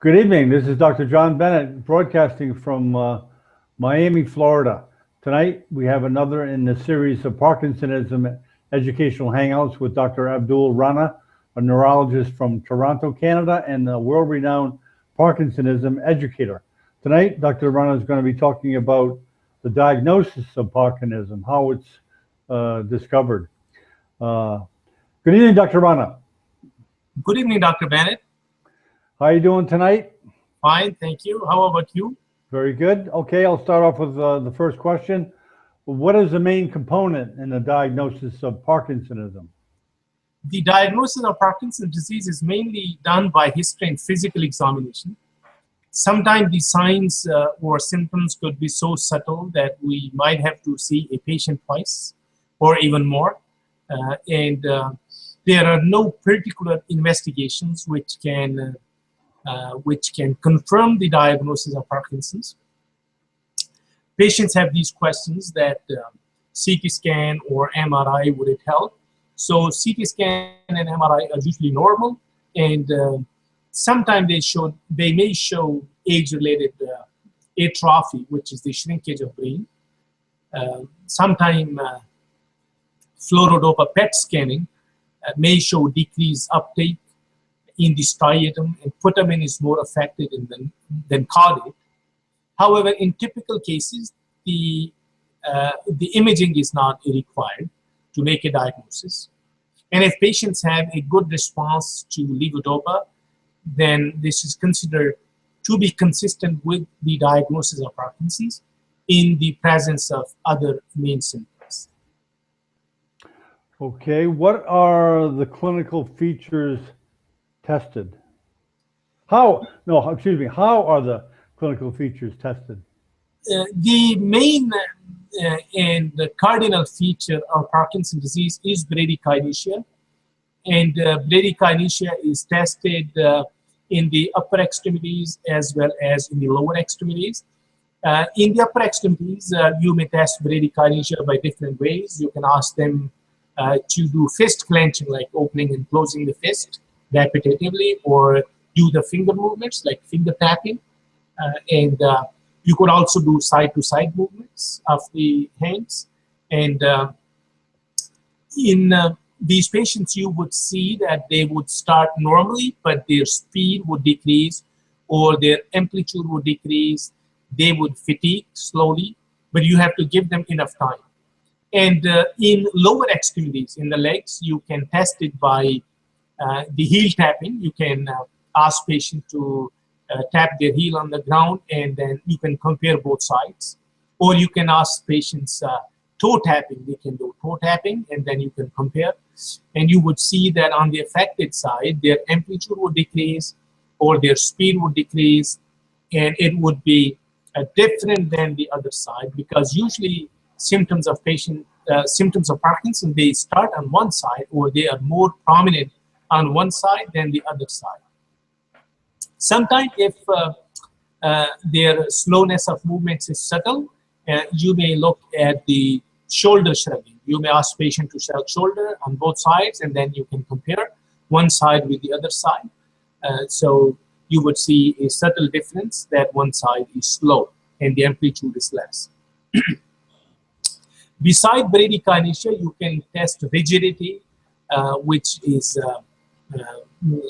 Good evening. This is Dr. John Bennett broadcasting from Miami, Florida. Tonight we have another in the series of Parkinsonism educational hangouts with Dr. Abdul Rana, a neurologist from Toronto, Canada, and a world-renowned Parkinsonism educator. Tonight, Dr. Rana is going to be talking about the diagnosis of Parkinsonism, how it's discovered. Uh, Good evening, Dr. Rana. Good evening, Dr. Bennett. How are you doing tonight? Fine, thank you. How about you? Very good. Okay, I'll start off with the first question. What is the main component in the diagnosis of Parkinsonism? The diagnosis of Parkinson's disease is mainly done by history and physical examination. Sometimes the signs or symptoms could be so subtle that we might have to see a patient twice or even more. There are no particular investigations which can confirm the diagnosis of Parkinson's. Patients have these questions that CT scan or MRI, would it help? So CT scan and MRI are usually normal, and sometimes they may show age-related atrophy, which is the shrinkage of brain. Sometimes fluorodopa PET scanning may show decreased uptake in the striatum, and putamen is more affected than caudate. However, in typical cases, the imaging is not required to make a diagnosis. And if patients have a good response to levodopa, then this is considered to be consistent with the diagnosis of Parkinson's in the presence of other main symptoms. Okay, what are the clinical features tested? How are the clinical features tested? The main and the cardinal feature of Parkinson's disease is bradykinesia. And bradykinesia is tested in the upper extremities as well as in the lower extremities. In the upper extremities, you may test bradykinesia by different ways. You can ask them to do fist clenching, like opening and closing the fist repetitively, or do the finger movements like finger tapping. You could also do side-to-side movements of the hands. And in these patients, you would see that they would start normally, but their speed would decrease or their amplitude would decrease. They would fatigue slowly, but you have to give them enough time. And in lower extremities, in the legs, you can test it by the heel tapping. You can ask patients to tap their heel on the ground, and then you can compare both sides. Or you can ask patients toe tapping. They can do toe tapping, and then you can compare. And you would see that on the affected side, their amplitude would decrease or their speed would decrease, and it would be different than the other side, because usually symptoms of Parkinson, they start on one side, or they are more prominent on one side than the other side. Sometimes if their slowness of movements is subtle, you may look at the shoulder shrugging. You may ask patient to shrug shoulder on both sides, and then you can compare one side with the other side. So you would see a subtle difference that one side is slow and the amplitude is less. Beside bradykinesia, you can test rigidity, which is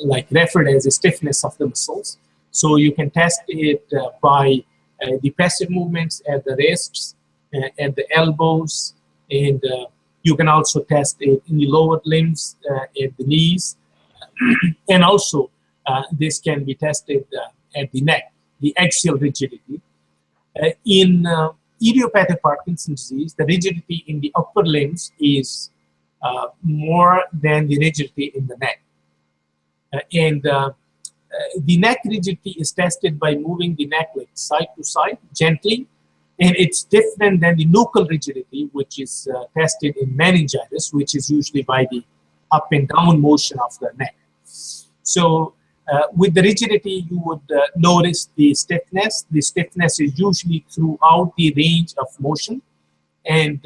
like referred as a stiffness of the muscles. So you can test it by the passive movements at the wrists, at the elbows, and you can also test it in the lower limbs, at the knees, and also this can be tested at the neck, the axial rigidity. In idiopathic Parkinson's disease, the rigidity in the upper limbs is more than the rigidity in the neck. The neck rigidity is tested by moving the neck like side to side gently, and it's different than the nuchal rigidity, which is tested in meningitis, which is usually by the up and down motion of the neck. So with the rigidity, you would notice the stiffness. The stiffness is usually throughout the range of motion, and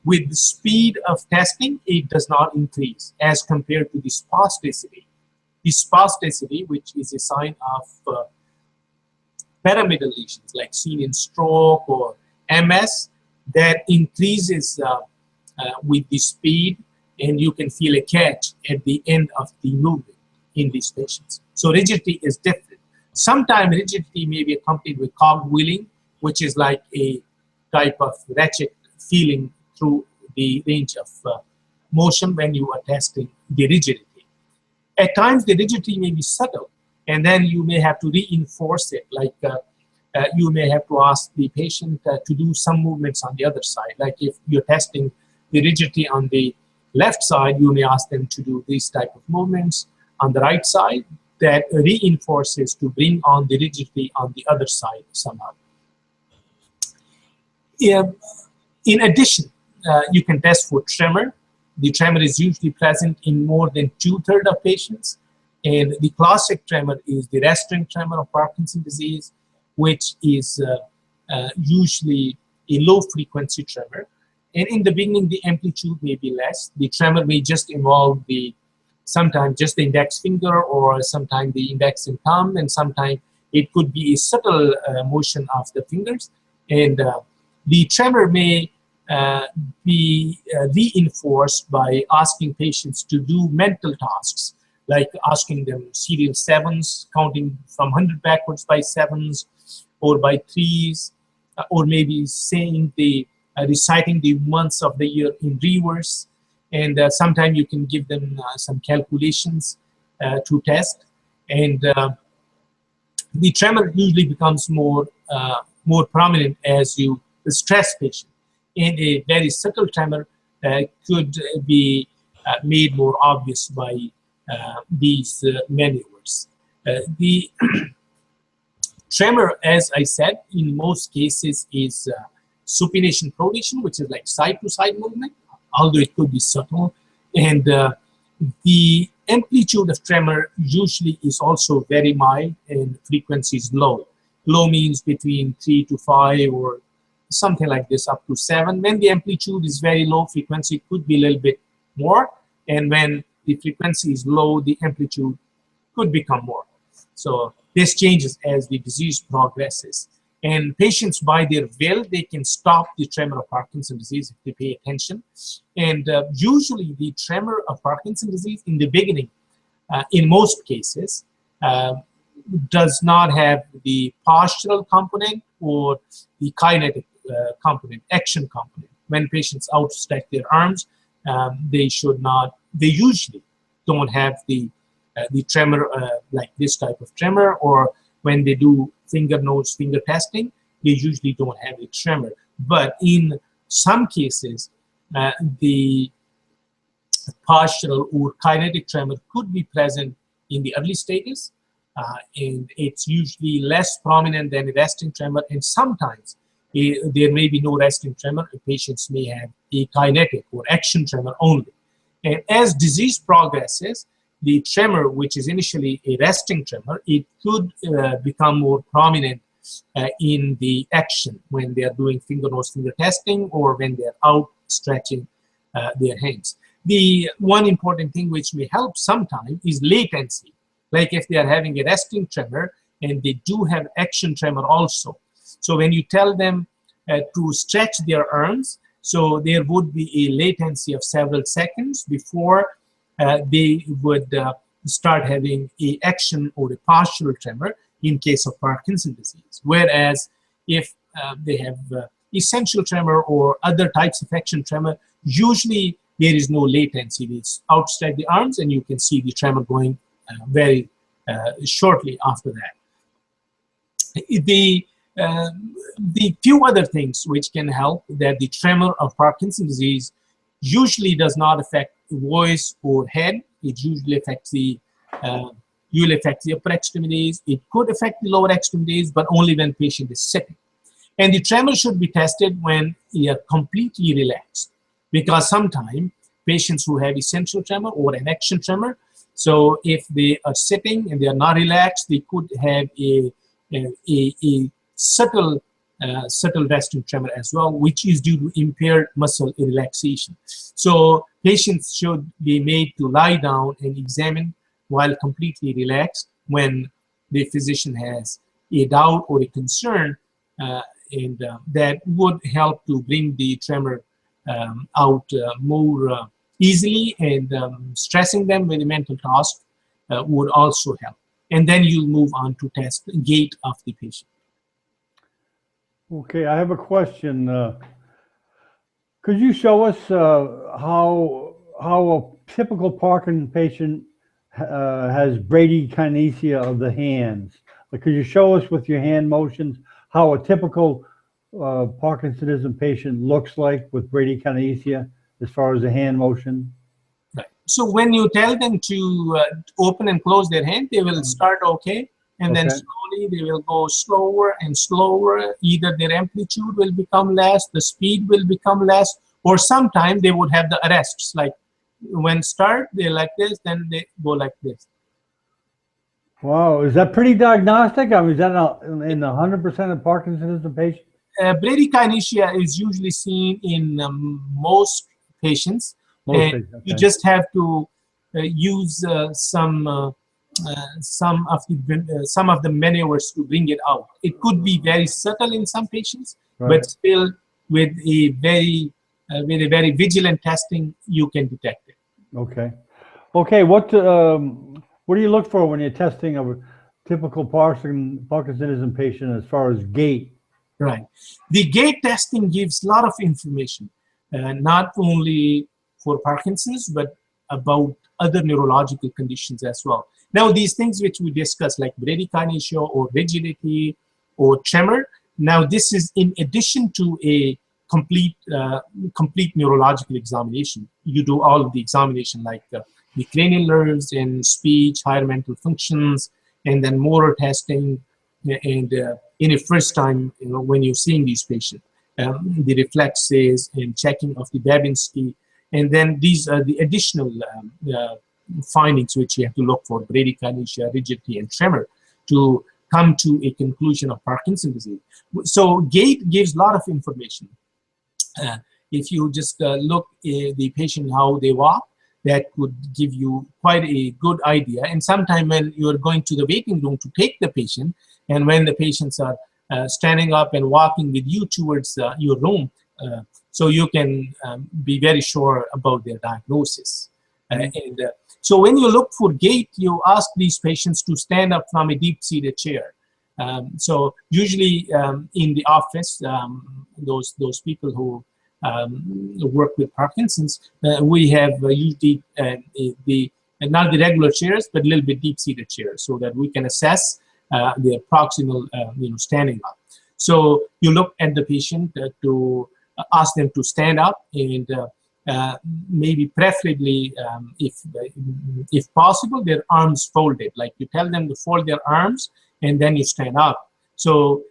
with the speed of testing, it does not increase as compared to the spasticity. The spasticity, which is a sign of pyramidal lesions like seen in stroke or MS, that increases with the speed, and you can feel a catch at the end of the movement in these patients. So rigidity is different. Sometimes rigidity may be accompanied with cogwheeling, which is like a type of ratchet feeling through the range of motion when you are testing the rigidity. At times, the rigidity may be subtle, and then you may have to reinforce it, like you may have to ask the patient to do some movements on the other side. Like if you're testing the rigidity on the left side, you may ask them to do these type of movements on the right side that reinforces to bring on the rigidity on the other side somehow. In addition, you can test for tremor. The tremor is usually present in more than 2/3 of patients. And the classic tremor is the resting tremor of Parkinson's disease, which is usually a low-frequency tremor. And in the beginning, the amplitude may be less. The tremor may just involve sometimes just the index finger, or sometimes the index and thumb, and sometimes it could be a subtle motion of the fingers. And the tremor may be reinforced by asking patients to do mental tasks, like asking them serial sevens, counting from 100 backwards by sevens or by threes, or maybe saying reciting the months of the year in reverse. And sometimes you can give them some calculations to test. And the tremor usually becomes more prominent as you stress patient. And a very subtle tremor could be made more obvious by these maneuvers. The tremor, as I said, in most cases is supination pronation, which is like side-to-side movement, although it could be subtle. And the amplitude of tremor usually is also very mild and frequency is low. Low means between 3 to 5 or something like this, up to 7. When the amplitude is very low, frequency could be a little bit more. And when the frequency is low, the amplitude could become more. So this changes as the disease progresses. And patients, by their will, they can stop the tremor of Parkinson's disease if they pay attention. And usually the tremor of Parkinson's disease in the beginning, in most cases, does not have the postural component or the kinetic component, action component. When patients outstretch their arms, they usually don't have the tremor, like this type of tremor, or when they do finger, nose, finger testing, they usually don't have a tremor. But in some cases, the postural or kinetic tremor could be present in the early stages, and it's usually less prominent than a resting tremor, and sometimes there may be no resting tremor. Patients may have a kinetic or action tremor only. And as disease progresses, the tremor, which is initially a resting tremor, it could become more prominent in the action when they are doing finger, nose, finger testing, or when they're out stretching their hands. The one important thing which may help sometimes is latency. Like if they are having a resting tremor and they do have action tremor also. So when you tell them to stretch their arms, so there would be a latency of several seconds before they would start having a action or a postural tremor in case of Parkinson's disease. Whereas if they have essential tremor or other types of action tremor, usually there is no latency. They outstretch the arms and you can see the tremor going very shortly after that. The few other things which can help, that the tremor of Parkinson's disease usually does not affect voice or head. It usually affects the upper extremities. It could affect the lower extremities, but only when patient is sitting. And the tremor should be tested when you are completely relaxed, because sometimes patients who have essential tremor or an action tremor, so if they are sitting and they are not relaxed, they could have a subtle resting tremor as well, which is due to impaired muscle relaxation. So patients should be made to lie down and examine while completely relaxed. When the physician has a doubt or a concern, and that would help to bring the tremor out more easily, and stressing them with a mental task would also help. And then you'll move on to test the gait of the patient. Okay, I have a question. Could you show us how a typical Parkinson patient has bradykinesia of the hands? Like, could you show us with your hand motions how a typical Parkinsonism patient looks like with bradykinesia as far as the hand motion? Right. So when you tell them to open and close their hand, they will start okay, and then slowly they will go slower and slower. Either their amplitude will become less, the speed will become less, or sometimes they would have the arrests. Like when start, they're like this, then they go like this. Wow, is that pretty diagnostic? I mean, is that in 100% of Parkinsonism patients? Bradykinesia is usually seen in most patients, and you just have to use some of the maneuvers to bring it out. It could be very subtle in some patients, but still with a very vigilant testing, you can detect it. Okay. Okay. What do you look for when you're testing a typical Parkinsonism patient as far as gait? Right. The gait testing gives a lot of information, not only for Parkinson's, but about other neurological conditions as well. Now, these things which we discussed, like bradykinesia or rigidity or tremor, now this is in addition to a complete neurological examination. You do all of the examination, like the cranial nerves and speech, higher mental functions, and then motor testing, and in a first time, when you're seeing these patients, the reflexes and checking of the Babinski, and then these are the additional findings which you have to look for: bradykinesia, rigidity, and tremor, to come to a conclusion of Parkinson's disease. So gait gives a lot of information. If you just look at the patient, how they walk, that could give you quite a good idea. And sometime when you're going to the waiting room to take the patient, and when the patients are standing up and walking with you towards your room, so you can be very sure about their diagnosis. So when you look for gait, you ask these patients to stand up from a deep-seated chair. So usually in the office, those people who work with Parkinson's, we have usually not the regular chairs, but a little bit deep-seated chairs, so that we can assess their proximal, standing up. So you look at the patient to ask them to stand up, and maybe preferably, if possible, their arms folded. Like you tell them to fold their arms, and then you stand up. So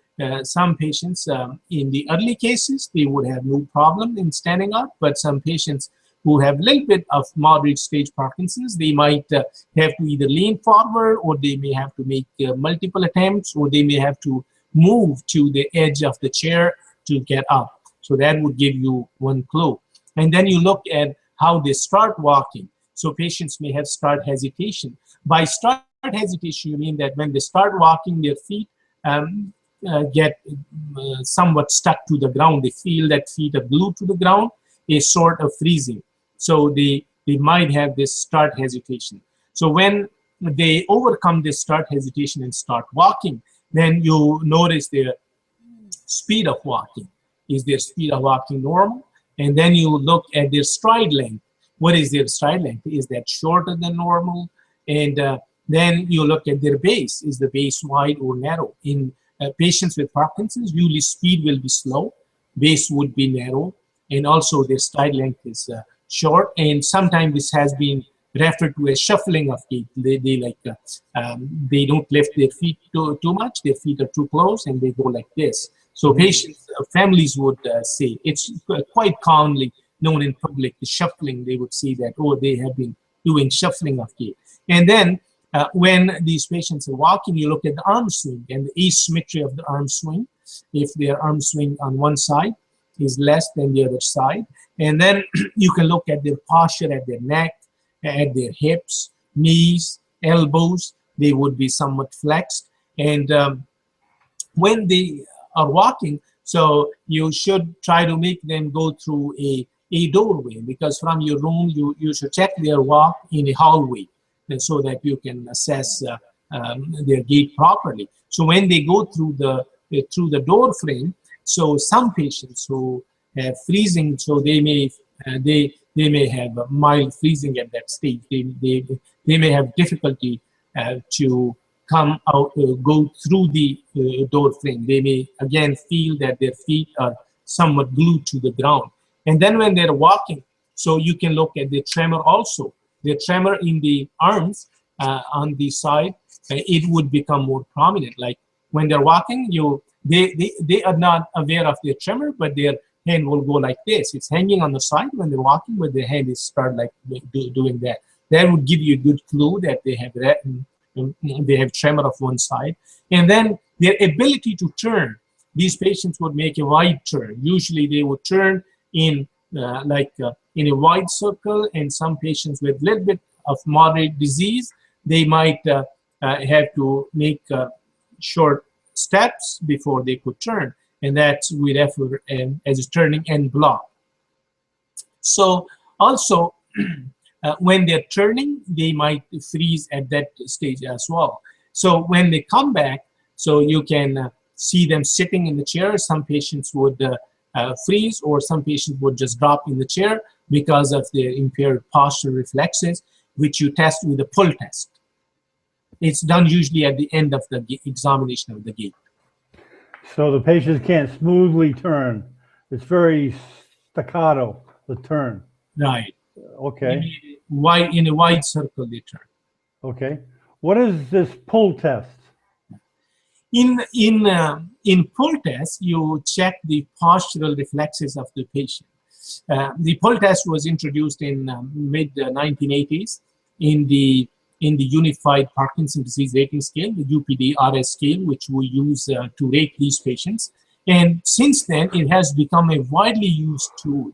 some patients, in the early cases, they would have no problem in standing up, but some patients who have a little bit of moderate stage Parkinson's, they might have to either lean forward, or they may have to make multiple attempts, or they may have to move to the edge of the chair to get up. So that would give you one clue. And then you look at how they start walking. So patients may have start hesitation. By start hesitation, you mean that when they start walking, their feet get somewhat stuck to the ground. They feel that feet are glued to the ground, a sort of freezing. So they might have this start hesitation. So when they overcome this start hesitation and start walking, then you notice their speed of walking. Is their speed of walking normal? And then you look at their stride length. What is their stride length? Is that shorter than normal? And then you look at their base. Is the base wide or narrow? In patients with Parkinson's, usually speed will be slow, base would be narrow, and also their stride length is short. And sometimes this has been referred to as shuffling of gait. They don't lift their feet too much. Their feet are too close, and they go like this. So patients, families would say, it's quite commonly known in public, the shuffling. They would say that, oh, they have been doing shuffling of gait. And then when these patients are walking, you look at the arm swing and the asymmetry of the arm swing. If their arm swing on one side is less than the other side. And then you can look at their posture, at their neck, at their hips, knees, elbows, they would be somewhat flexed. And when they are walking, so you should try to make them go through a doorway, because from your room, you should check their walk in a hallway, and so that you can assess their gait properly. So when they go through the door frame, so some patients who have freezing, so they may have a mild freezing at that stage. They may have difficulty to come out, go through the door frame. They may again feel that their feet are somewhat glued to the ground. And then when they're walking, so you can look at the tremor also. The tremor in the arms on the side, it would become more prominent. Like when they're walking, they are not aware of their tremor, but their hand will go like this. It's hanging on the side when they're walking, but their hand is start like doing that. That would give you a good clue that they have tremor of one side. And then their ability to turn. These patients would make a wide turn. Usually they would turn in in a wide circle, and some patients with a little bit of moderate disease, they might have to make short steps before they could turn, and that's we refer as turning en bloc. So also, when they're turning, they might freeze at that stage as well. So when they come back, so you can see them sitting in the chair. Some patients would freeze, or some patients would just drop in the chair because of their impaired postural reflexes, which you test with a pull test. It's done usually at the end of the examination of the gait. So the patients can't smoothly turn. It's very staccato, the turn. Right. Okay. In a wide circle they turn. Okay. What is this pull test? In pull test, you check the postural reflexes of the patient. The pull test was introduced in mid 1980s in the Unified Parkinson's Disease Rating Scale, the UPD-RS scale, which we use to rate these patients. And since then, it has become a widely used tool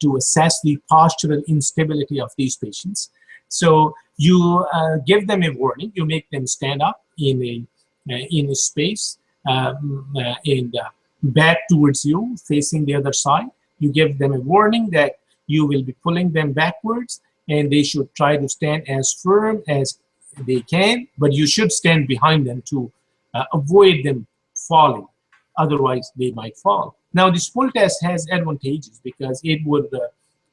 to assess the postural instability of these patients. So you give them a warning, you make them stand up in a space and back towards you, facing the other side. You give them a warning that you will be pulling them backwards, and they should try to stand as firm as they can, but you should stand behind them to avoid them falling. Otherwise, they might fall. Now, this pull test has advantages because it would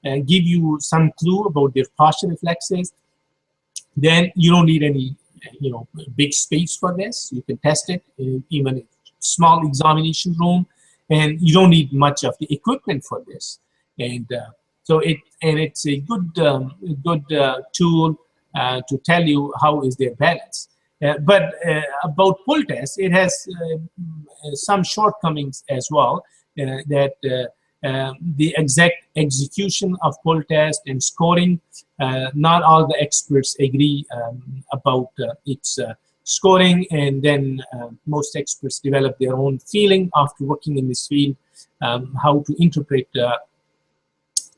give you some clue about their posture reflexes. Then you don't need any big space for this. You can test it in even a small examination room, and you don't need much of the equipment for this. And so it's a good tool to tell you how is their balance. But about pull test, it has some shortcomings as well. That the exact execution of pull test and scoring, not all the experts agree about its scoring, and then most experts develop their own feeling after working in this field, how to interpret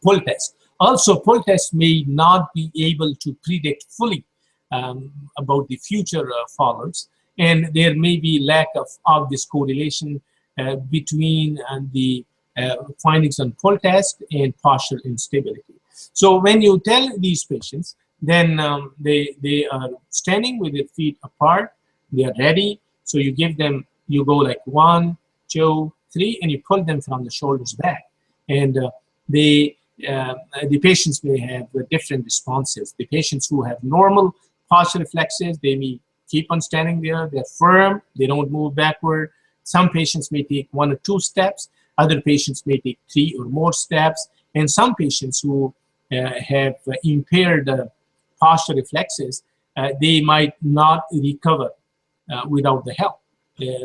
pull test. Also, pull test may not be able to predict fully about the future fallers, and there may be lack of obvious correlation between the findings on pull test and postural instability. So when you tell these patients, then they are standing with their feet apart, they are ready, so you give them, you go like 1, 2, 3, and you pull them from the shoulders back. And the patients may have different responses. The patients who have normal posture reflexes, they may keep on standing there, they're firm, they don't move backward. Some patients may take 1 or 2 steps, other patients may take 3 or more steps, and some patients who have impaired posture reflexes, they might not recover without the help.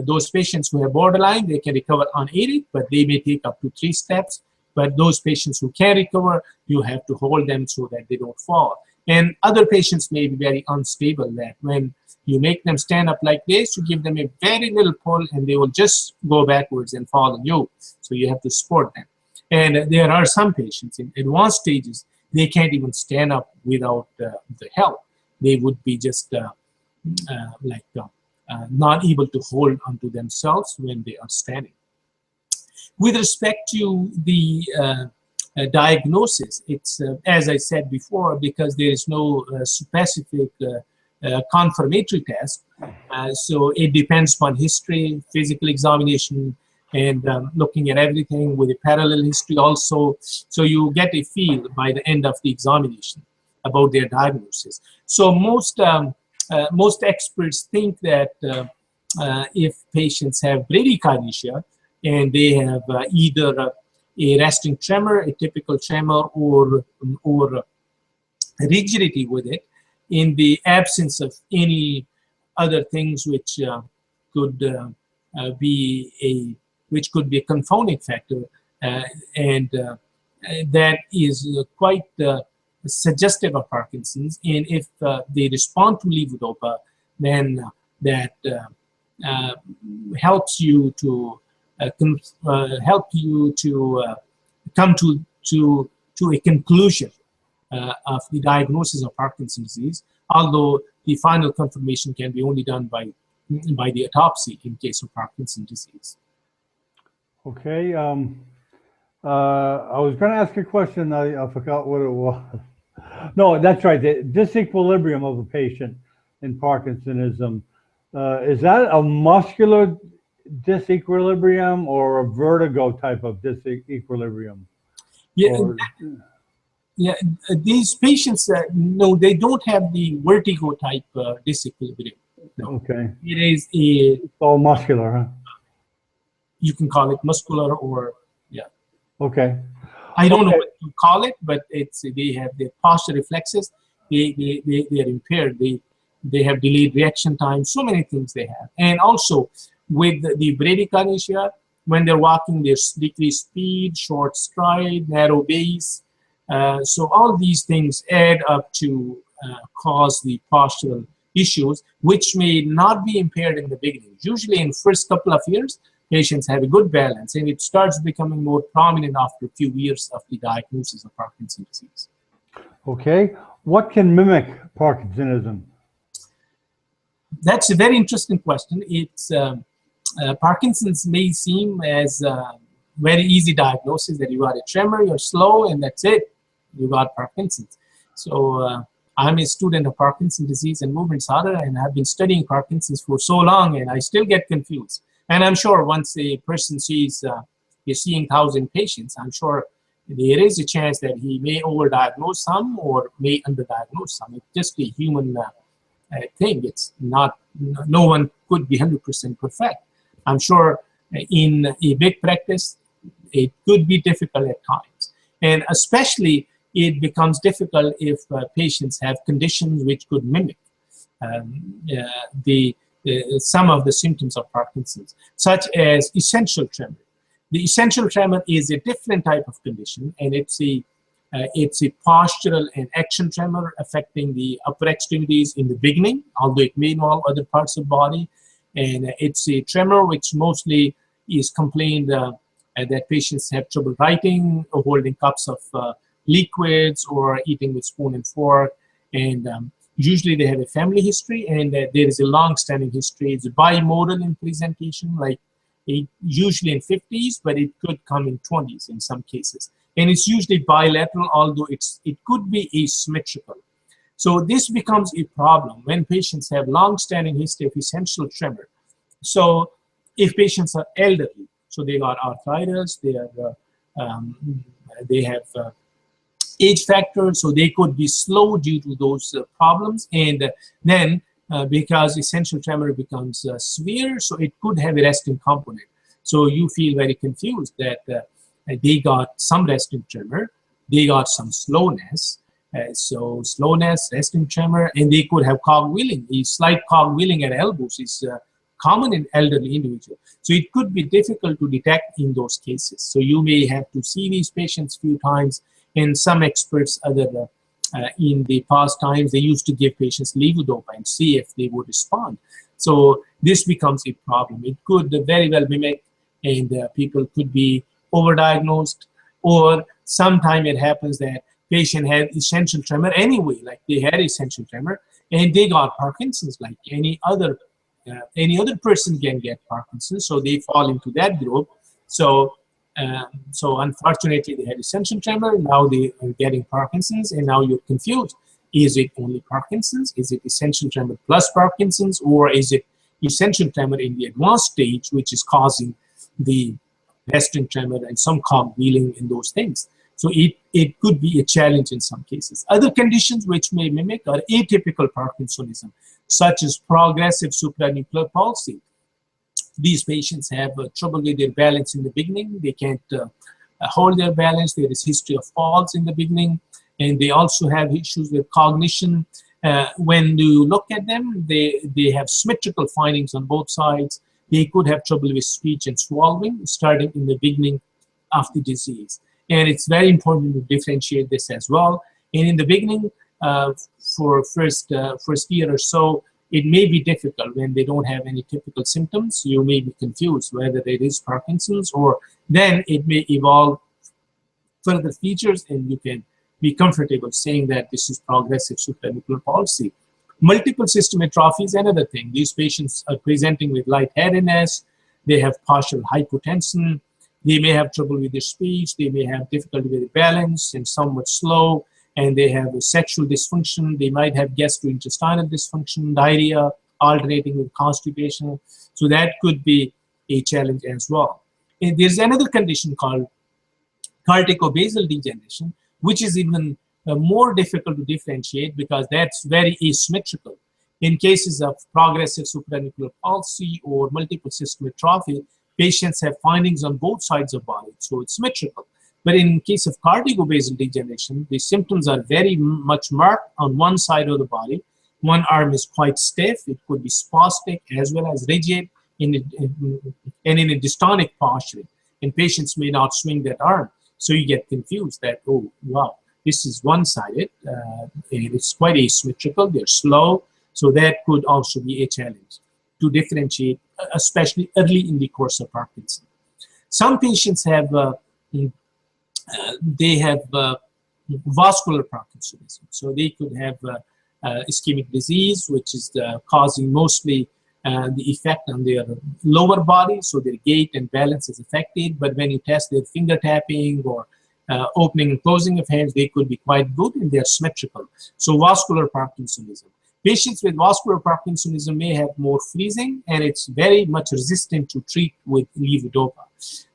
Those patients who have borderline, they can recover unaided, but they may take up to 3 steps. But those patients who can recover, you have to hold them so that they don't fall. And other patients may be very unstable, that when you make them stand up like this, you give them a very little pull and they will just go backwards and fall on you. So you have to support them. And there are some patients in advanced stages, they can't even stand up without the help. they would be just not able to hold onto themselves when they are standing. With respect to the diagnosis, it's as I said before, because there is no specific confirmatory test, so it depends upon history, physical examination, and looking at everything with a parallel history also, so you get a feel by the end of the examination about their diagnosis. So most experts think that if patients have bradykinesia and they have either a resting tremor, a typical tremor, or rigidity with it, in the absence of any other things which could be a confounding factor, and that is quite suggestive of Parkinson's. And if they respond to levodopa, then that helps you to come to a conclusion of the diagnosis of Parkinson's disease, although the final confirmation can be only done by the autopsy in case of Parkinson's disease. Okay. I was going to ask a question. I forgot what it was. No, that's right. The disequilibrium of a patient in Parkinsonism, is that a muscular disequilibrium or a vertigo type of disequilibrium? Yeah, or, yeah. These patients, no, they don't have the vertigo type disequilibrium. No. Okay. It is a. It's all muscular, huh? You can call it muscular, or yeah. Okay. I don't know what to call it, but it's they have their posture reflexes. They are impaired. They have delayed reaction time. So many things they have, and also with the bradykinesia, when they're walking, there's decreased speed, short stride, narrow base. So all these things add up to cause the postural issues, which may not be impaired in the beginning. Usually in first couple of years, patients have a good balance, and it starts becoming more prominent after a few years of the diagnosis of Parkinson's disease. Okay. What can mimic Parkinsonism? That's a very interesting question. It's Parkinson's may seem as a very easy diagnosis, that you got a tremor, you're slow, and that's it. You got Parkinson's. So I'm a student of Parkinson's disease and movement disorder, and I've been studying Parkinson's for so long, and I still get confused. And I'm sure once a person sees, you're seeing 1,000 patients, I'm sure there is a chance that he may overdiagnose some or may underdiagnose some. It's just a human thing. It's not, no one could be 100% perfect. I'm sure in a big practice, it could be difficult at times. And especially it becomes difficult if patients have conditions which could mimic some of the symptoms of Parkinson's, such as essential tremor. The essential tremor is a different type of condition, and it's a postural and action tremor affecting the upper extremities in the beginning, although it may involve other parts of the body. And it's a tremor which mostly is complained that patients have trouble writing, or holding cups of liquids, or eating with spoon and fork. And usually they have a family history, and there is a long-standing history. It's bimodal in presentation, like usually in 50s, but it could come in 20s in some cases. And it's usually bilateral, although it could be asymmetrical. So this becomes a problem when patients have long-standing history of essential tremor. So if patients are elderly, so they got arthritis, they have age factors, so they could be slow due to those problems. And then because essential tremor becomes severe, so it could have a resting component. So you feel very confused that they got some resting tremor, they got some slowness. So slowness, resting tremor, and they could have cogwheeling. The slight cogwheeling at elbows is common in elderly individuals. So it could be difficult to detect in those cases. So you may have to see these patients a few times, and some experts in the past times, they used to give patients levodopa and see if they would respond. So this becomes a problem. It could very well mimic, and people could be overdiagnosed, or sometime it happens that patient had essential tremor anyway, like they had essential tremor, and they got Parkinson's like any other person can get Parkinson's, so they fall into that group. So so unfortunately they had essential tremor, now they are getting Parkinson's, and now you're confused. Is it only Parkinson's? Is it essential tremor plus Parkinson's? Or is it essential tremor in the advanced stage, which is causing the resting tremor and some cogwheeling in those things? So it could be a challenge in some cases. Other conditions which may mimic are atypical Parkinsonism, such as progressive supranuclear palsy. These patients have trouble with their balance in the beginning. They can't hold their balance. There is history of falls in the beginning. And they also have issues with cognition. When you look at them, they have symmetrical findings on both sides. They could have trouble with speech and swallowing starting in the beginning of the disease. And it's very important to differentiate this as well. And in the beginning, for first year or so, it may be difficult when they don't have any typical symptoms. You may be confused whether it is Parkinson's, or then it may evolve further features and you can be comfortable saying that this is progressive supranuclear palsy. Multiple system atrophy is another thing. These patients are presenting with lightheadedness. They have partial hypotension. They may have trouble with their speech. They may have difficulty with their balance and somewhat slow. And they have a sexual dysfunction. They might have gastrointestinal dysfunction, diarrhea, alternating with constipation. So that could be a challenge as well. And there's another condition called corticobasal degeneration, which is even more difficult to differentiate because that's very asymmetrical. In cases of progressive supranuclear palsy or multiple system atrophy, patients have findings on both sides of the body, so it's symmetrical. But in case of corticobasal degeneration, the symptoms are very much marked on one side of the body. One arm is quite stiff. It could be spastic as well as rigid and in a dystonic posture. And patients may not swing that arm. So you get confused that, oh, wow, this is one-sided. And it's quite asymmetrical. They're slow. So that could also be a challenge to differentiate, especially early in the course of Parkinson. Some patients have vascular Parkinsonism. So they could have ischemic disease, which is causing mostly the effect on their lower body, so their gait and balance is affected. But when you test their finger tapping or opening and closing of hands, they could be quite good and they're symmetrical. So vascular Parkinsonism. Patients with vascular Parkinsonism may have more freezing, and it's very much resistant to treat with levodopa.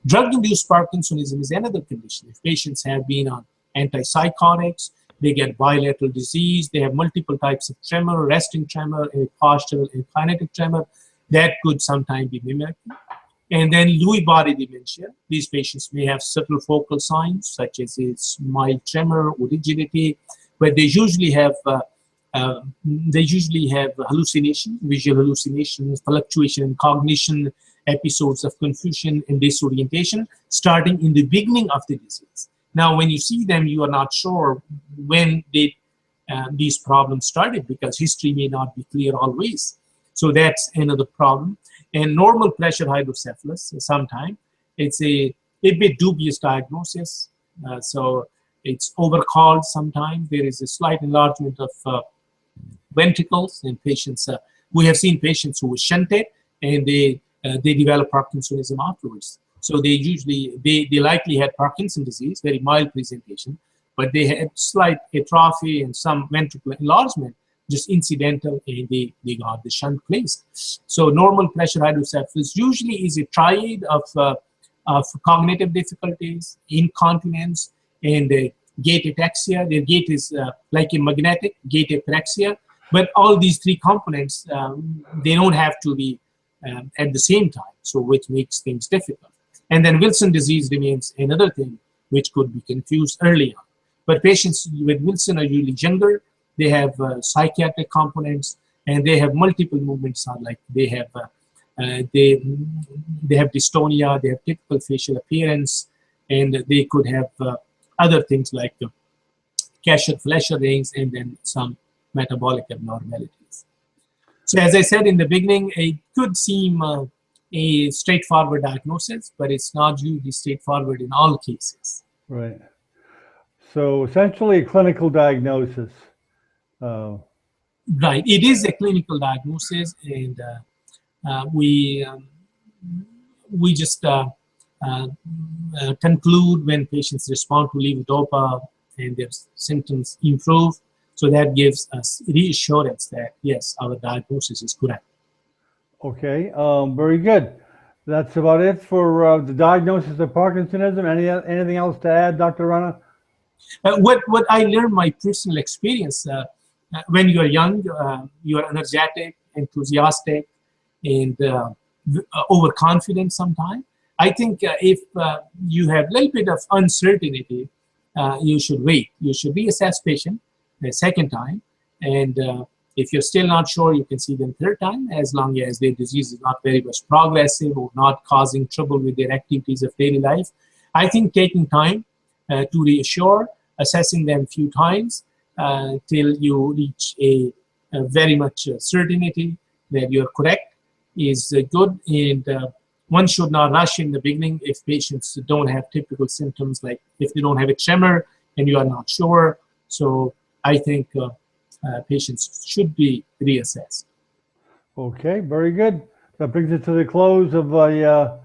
Drug-induced Parkinsonism is another condition. If patients have been on antipsychotics, they get bilateral disease, they have multiple types of tremor, resting tremor, a postural and kinetic tremor, that could sometimes be mimicked. And then Lewy body dementia. These patients may have subtle focal signs, such as a mild tremor or rigidity, but they usually have hallucinations, visual hallucinations, fluctuation in cognition, episodes of confusion and disorientation, starting in the beginning of the disease. Now, when you see them, you are not sure when these problems started because history may not be clear always. So that's another problem. And normal pressure hydrocephalus, sometimes it's a bit dubious diagnosis. So it's overcalled sometimes. There is a slight enlargement of ventricles in patients. We have seen patients who were shunted and they develop Parkinsonism afterwards. So they likely had Parkinson's disease, very mild presentation, but they had slight atrophy and some ventricular enlargement, just incidental, and they got the shunt placed. So normal pressure hydrocephalus usually is a triad of cognitive difficulties, incontinence, and gait ataxia. Their gait is like a magnetic gait apraxia, but all these three components, they don't have to be at the same time, so which makes things difficult. And then Wilson disease remains another thing which could be confused early on. But patients with Wilson are usually younger. They have psychiatric components, and they have multiple movements. Like they have dystonia, they have typical facial appearance, and they could have other things like Kasher-Fleischer rings, and then some metabolic abnormalities. So as I said in the beginning, it could seem a straightforward diagnosis, but it's not usually straightforward in all cases. Right. So essentially a clinical diagnosis. Right. It is a clinical diagnosis, and we just conclude when patients respond to levodopa and their symptoms improve. So that gives us reassurance that yes, our diagnosis is correct. Okay, very good. That's about it for the diagnosis of Parkinsonism. Anything else to add, Dr. Rana? What I learned, my personal experience, when you are young, you are energetic, enthusiastic, and overconfident sometimes. I think if you have a little bit of uncertainty, you should wait. You should reassess patient a second time, and if you're still not sure, you can see them third time, as long as their disease is not very much progressive or not causing trouble with their activities of daily life. I think taking time to reassure, assessing them a few times till you reach a very much certainty that you're correct is good. And one should not rush in the beginning if patients don't have typical symptoms, like if they don't have a tremor and you are not sure. So I think patients should be reassessed. Okay, very good. That brings us to the close of a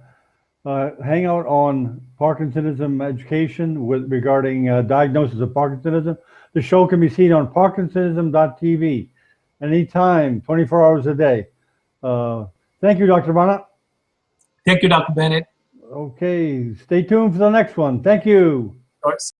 hangout on Parkinsonism education regarding diagnosis of Parkinsonism. The show can be seen on parkinsonism.tv anytime, 24 hours a day. Thank you, Dr. Rana. Thank you, Dr. Bennett. Okay, stay tuned for the next one. Thank you. Of course.